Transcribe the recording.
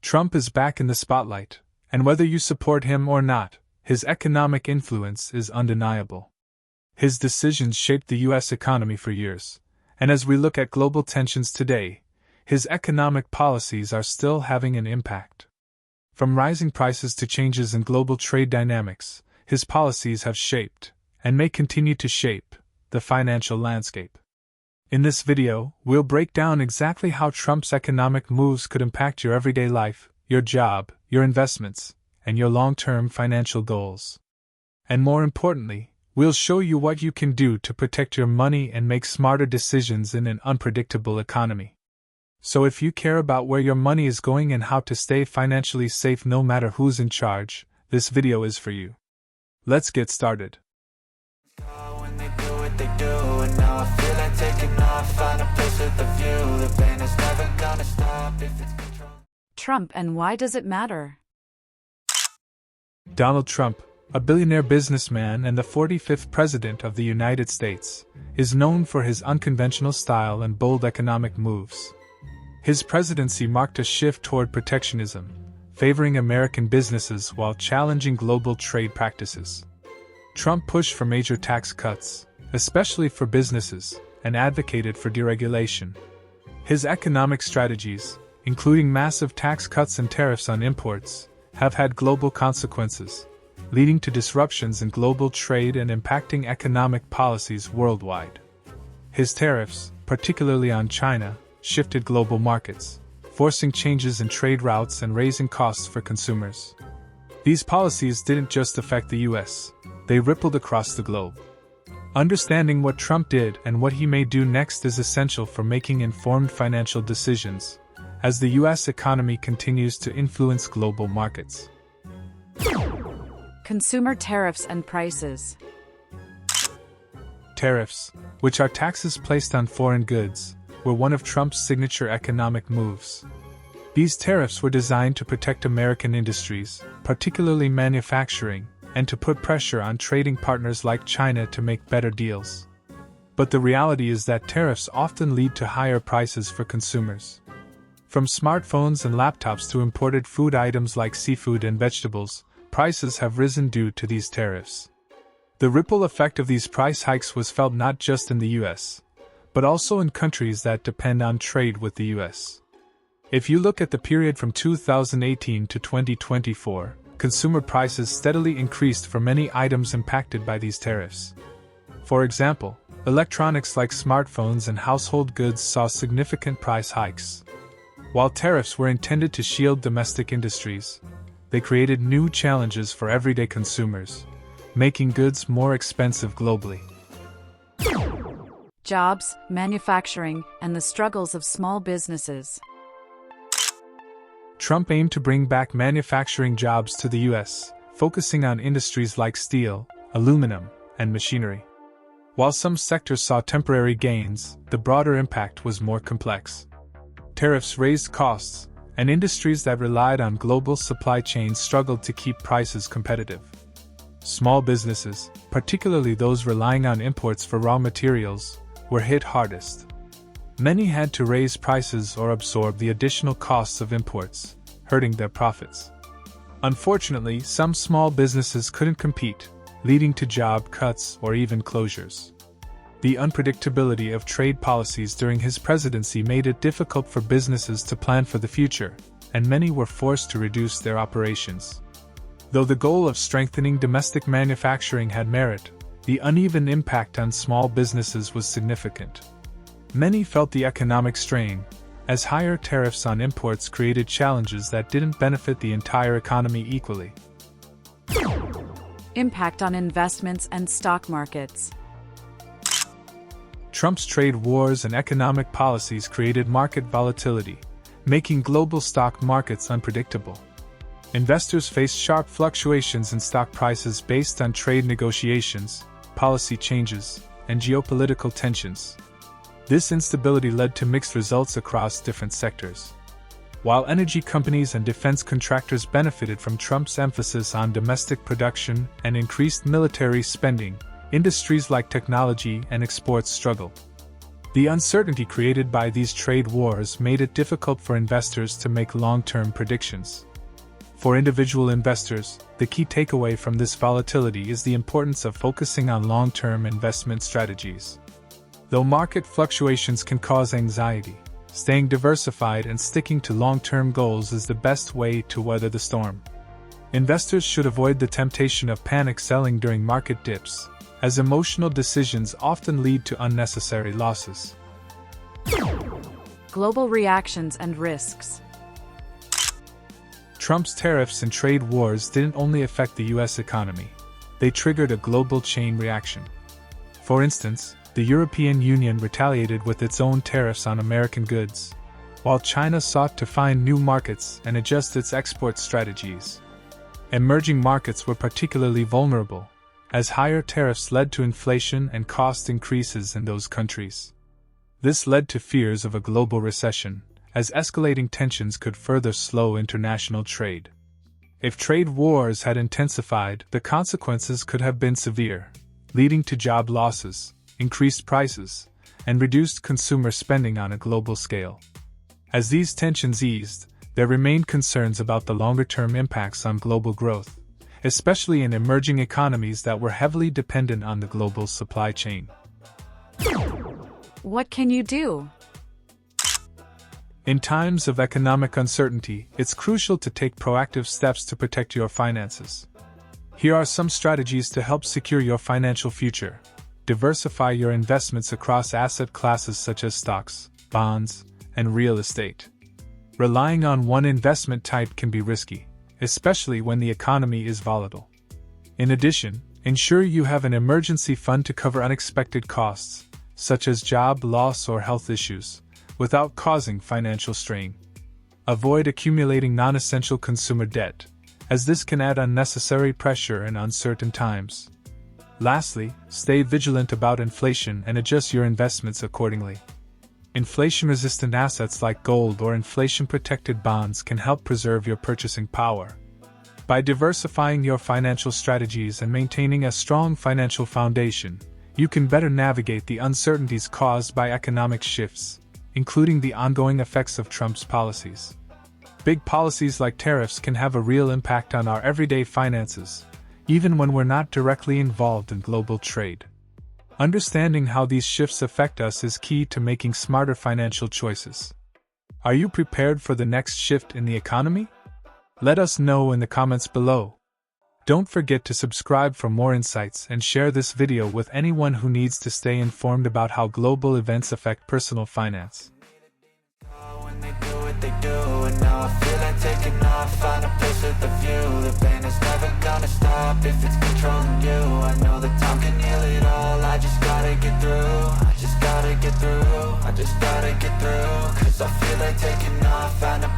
Trump is back in the spotlight, and whether you support him or not, his economic influence is undeniable. His decisions shaped the U.S. economy for years, and as we look at global tensions today, his economic policies are still having an impact. From rising prices to changes in global trade dynamics, his policies have shaped, and may continue to shape, the financial landscape. In this video, we'll break down exactly how Trump's economic moves could impact your everyday life, your job, your investments, and your long-term financial goals. And more importantly, we'll show you what you can do to protect your money and make smarter decisions in an unpredictable economy. So if you care about where your money is going and how to stay financially safe no matter who's in charge, this video is for you. Let's get started. Trump, and why does it matter? Donald Trump, a billionaire businessman and the 45th President of the United States, is known for his unconventional style and bold economic moves. His presidency marked a shift toward protectionism, favoring American businesses while challenging global trade practices. Trump pushed for major tax cuts, especially for businesses, and advocated for deregulation. His economic strategies, including massive tax cuts and tariffs on imports, have had global consequences, leading to disruptions in global trade and impacting economic policies worldwide. His tariffs, particularly on China, shifted global markets, forcing changes in trade routes and raising costs for consumers. These policies didn't just affect the US, they rippled across the globe. Understanding what Trump did and what he may do next is essential for making informed financial decisions, as the US economy continues to influence global markets. Consumer tariffs and prices. Tariffs, which are taxes placed on foreign goods, were one of Trump's signature economic moves. These tariffs were designed to protect American industries, particularly manufacturing, and to put pressure on trading partners like China to make better deals. But the reality is that tariffs often lead to higher prices for consumers. From smartphones and laptops to imported food items like seafood and vegetables, prices have risen due to these tariffs. The ripple effect of these price hikes was felt not just in the US, but also in countries that depend on trade with the US. If you look at the period from 2018 to 2024, consumer prices steadily increased for many items impacted by these tariffs. For example, electronics like smartphones and household goods saw significant price hikes. While tariffs were intended to shield domestic industries, they created new challenges for everyday consumers, making goods more expensive globally. Jobs, manufacturing, and the struggles of small businesses. Trump aimed to bring back manufacturing jobs to the U.S., focusing on industries like steel, aluminum, and machinery. While some sectors saw temporary gains, the broader impact was more complex. Tariffs raised costs, and industries that relied on global supply chains struggled to keep prices competitive. Small businesses, particularly those relying on imports for raw materials, were hit hardest. Many had to raise prices or absorb the additional costs of imports, hurting their profits. Unfortunately, some small businesses couldn't compete, leading to job cuts or even closures. The unpredictability of trade policies during his presidency made it difficult for businesses to plan for the future, and many were forced to reduce their operations. Though the goal of strengthening domestic manufacturing had merit, the uneven impact on small businesses was significant. Many felt the economic strain, as higher tariffs on imports created challenges that didn't benefit the entire economy equally. Impact on investments and stock markets. Trump's trade wars and economic policies created market volatility, making global stock markets unpredictable. Investors faced sharp fluctuations in stock prices based on trade negotiations, policy changes, and geopolitical tensions. This instability led to mixed results across different sectors. While energy companies and defense contractors benefited from Trump's emphasis on domestic production and increased military spending, industries like technology and exports struggled. The uncertainty created by these trade wars made it difficult for investors to make long-term predictions. For individual investors, the key takeaway from this volatility is the importance of focusing on long-term investment strategies. Though market fluctuations can cause anxiety, staying diversified and sticking to long-term goals is the best way to weather the storm. Investors should avoid the temptation of panic selling during market dips, as emotional decisions often lead to unnecessary losses. Global reactions and risks. Trump's tariffs and trade wars didn't only affect the US economy, they triggered a global chain reaction. For instance, the European Union retaliated with its own tariffs on American goods, while China sought to find new markets and adjust its export strategies. Emerging markets were particularly vulnerable, as higher tariffs led to inflation and cost increases in those countries. This led to fears of a global recession, as escalating tensions could further slow international trade. If trade wars had intensified, the consequences could have been severe, leading to job losses, increased prices, and reduced consumer spending on a global scale. As these tensions eased, there remained concerns about the longer-term impacts on global growth, especially in emerging economies that were heavily dependent on the global supply chain. What can you do? In times of economic uncertainty, it's crucial to take proactive steps to protect your finances. Here are some strategies to help secure your financial future. Diversify your investments across asset classes such as stocks, bonds, and real estate. Relying on one investment type can be risky, especially when the economy is volatile. In addition, ensure you have an emergency fund to cover unexpected costs, such as job loss or health issues, without causing financial strain. Avoid accumulating non-essential consumer debt, as this can add unnecessary pressure in uncertain times. Lastly, stay vigilant about inflation and adjust your investments accordingly. Inflation-resistant assets like gold or inflation-protected bonds can help preserve your purchasing power. By diversifying your financial strategies and maintaining a strong financial foundation, you can better navigate the uncertainties caused by economic shifts, including the ongoing effects of Trump's policies. Big policies like tariffs can have a real impact on our everyday finances, even when we're not directly involved in global trade. Understanding how these shifts affect us is key to making smarter financial choices. Are you prepared for the next shift in the economy? Let us know in the comments below. Don't forget to subscribe for more insights and share this video with anyone who needs to stay informed about how global events affect personal finance. They do, and now I feel like taking off, find a place with a view. The pain is never gonna stop if it's controlling you. I know that time can heal it all, I just gotta get through. I just gotta get through, I just gotta get through. Cause I feel like taking off, find a